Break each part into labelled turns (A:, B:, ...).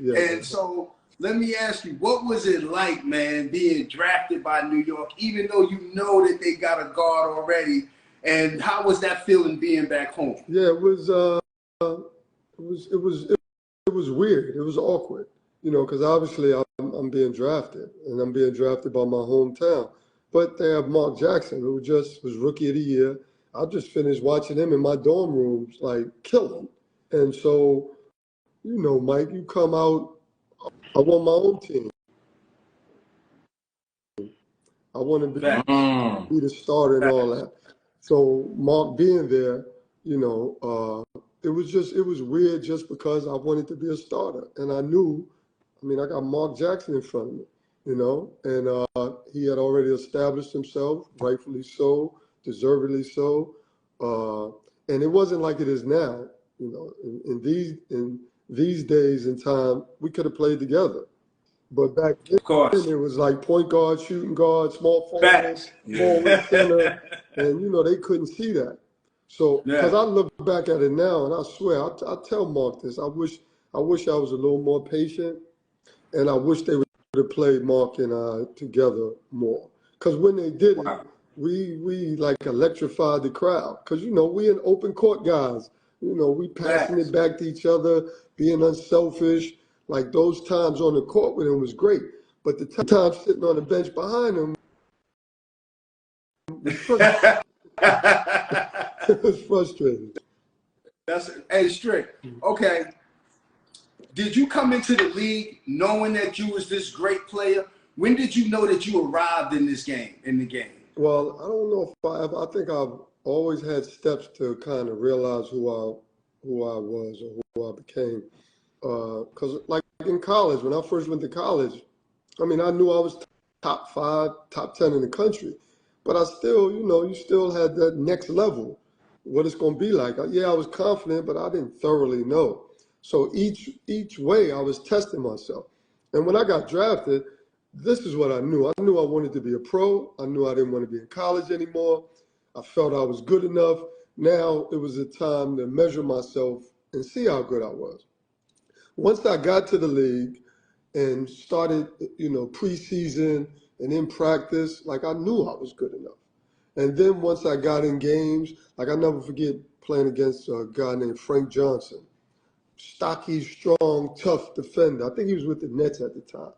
A: Yeah.
B: And so let me ask you, what was it like, man, being drafted by New York, even though you know that they got a guard already? And how was that feeling being back home?
A: Yeah, it was weird. It was awkward, because obviously I'm being drafted, and I'm being drafted by my hometown. But they have Mark Jackson, who just was Rookie of the Year. I just finished watching him in my dorm rooms, like, kill him. And so, Mike, you come out. I want my own team. I want to be the starter and all that. So Mark being there, it was weird just because I wanted to be a starter. And I knew, I got Mark Jackson in front of me, and he had already established himself, rightfully so, deservedly so. And it wasn't like it is now, in these days and time, we could have played together. But back then, it was like point guard, shooting guard, small forward, forward, center, and they couldn't see that. So, because I look back at it now, and I swear, I tell Mark this. I wish I was a little more patient, and I wish they would have played Mark and I together more. Because when they did it, we like electrified the crowd. Because we in open court guys. We passing it back to each other, being unselfish. Like those times on the court with him was great, but the time sitting on the bench behind him was frustrating. It was frustrating.
B: Hey, Strick. Okay, did you come into the league knowing that you was this great player? When did you know that you arrived in the game?
A: Well, I don't know if I think I've always had steps to kind of realize who I was or who I became. Because like in college, when I first went to college, I knew I was top 5, top 10 in the country, but I still, you still had that next level, what it's going to be like. Yeah, I was confident, but I didn't thoroughly know. So each way I was testing myself. And when I got drafted, this is what I knew. I knew I wanted to be a pro. I knew I didn't want to be in college anymore. I felt I was good enough. Now it was a time to measure myself and see how good I was. Once I got to the league and started, preseason and in practice, like I knew I was good enough. And then once I got in games, like I never forget playing against a guy named Frank Johnson, stocky, strong, tough defender. I think he was with the Nets at the time.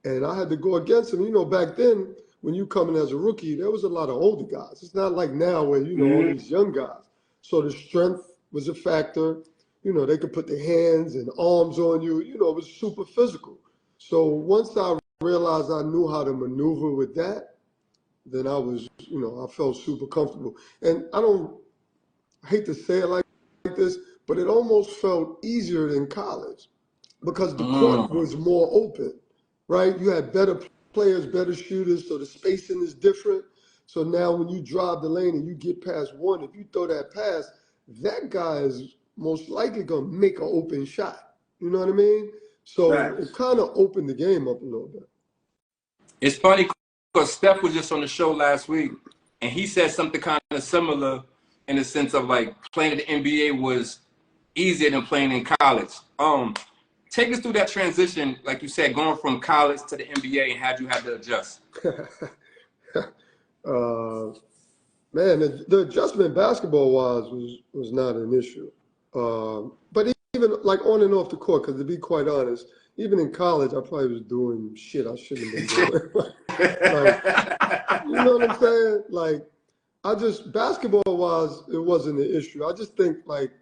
A: And I had to go against him. Back then, when you come in as a rookie, there was a lot of older guys. It's not like now where, all these young guys. So the strength was a factor. They could put their hands and arms on you. It was super physical. So once I realized I knew how to maneuver with that, then I was, I felt super comfortable. And I hate to say it like this, but it almost felt easier than college because the court was more open, right? You had better players, better shooters, so the spacing is different. So now when you drive the lane and you get past one, if you throw that pass, that guy is most likely going to make an open shot. You know what I mean? So it kind of opened the game up a little bit.
C: It's funny because Steph was just on the show last week, and he said something kind of similar in the sense of like playing in the NBA was easier than playing in college. Take us through that transition, like you said, going from college to the NBA, and how'd you have to adjust?
A: Man, the adjustment basketball-wise was not an issue. But even like on and off the court, because to be quite honest, even in college, I probably was doing shit I shouldn't have been doing. Like, you know what I'm saying? Like, basketball-wise, it wasn't an issue. I just think, like,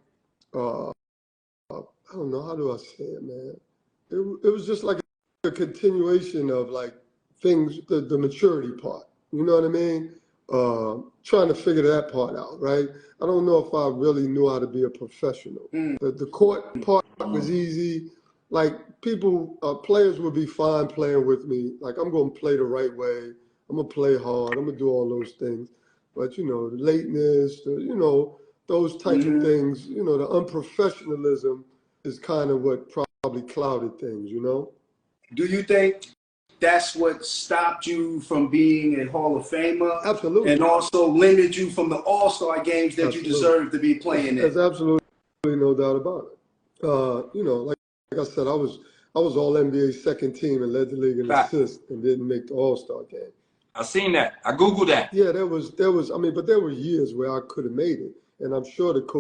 A: I don't know, how do I say it, man? It was just like a continuation of, like, things, the maturity part. You know what I mean? Trying to figure that part out, right? I don't know if I really knew how to be a professional. The court part was easy. Like players would be fine playing with me. Like I'm going to play the right way. I'm going to play hard. I'm going to do all those things. But, the lateness, those types of things, the unprofessionalism is kind of what probably clouded things,
B: Do you think that's what stopped you from being a Hall of Famer?
A: Absolutely.
B: And also limited you from the All-Star games that you deserve to be playing in?
A: There's absolutely no doubt about it. Like I said, I was I was all NBA second team and led the league in
C: Fact.
A: assists and didn't make the All-Star game.
C: I seen that. I Googled that.
A: Yeah, there was. I mean, but there were years where I could have made it, and I'm sure the coach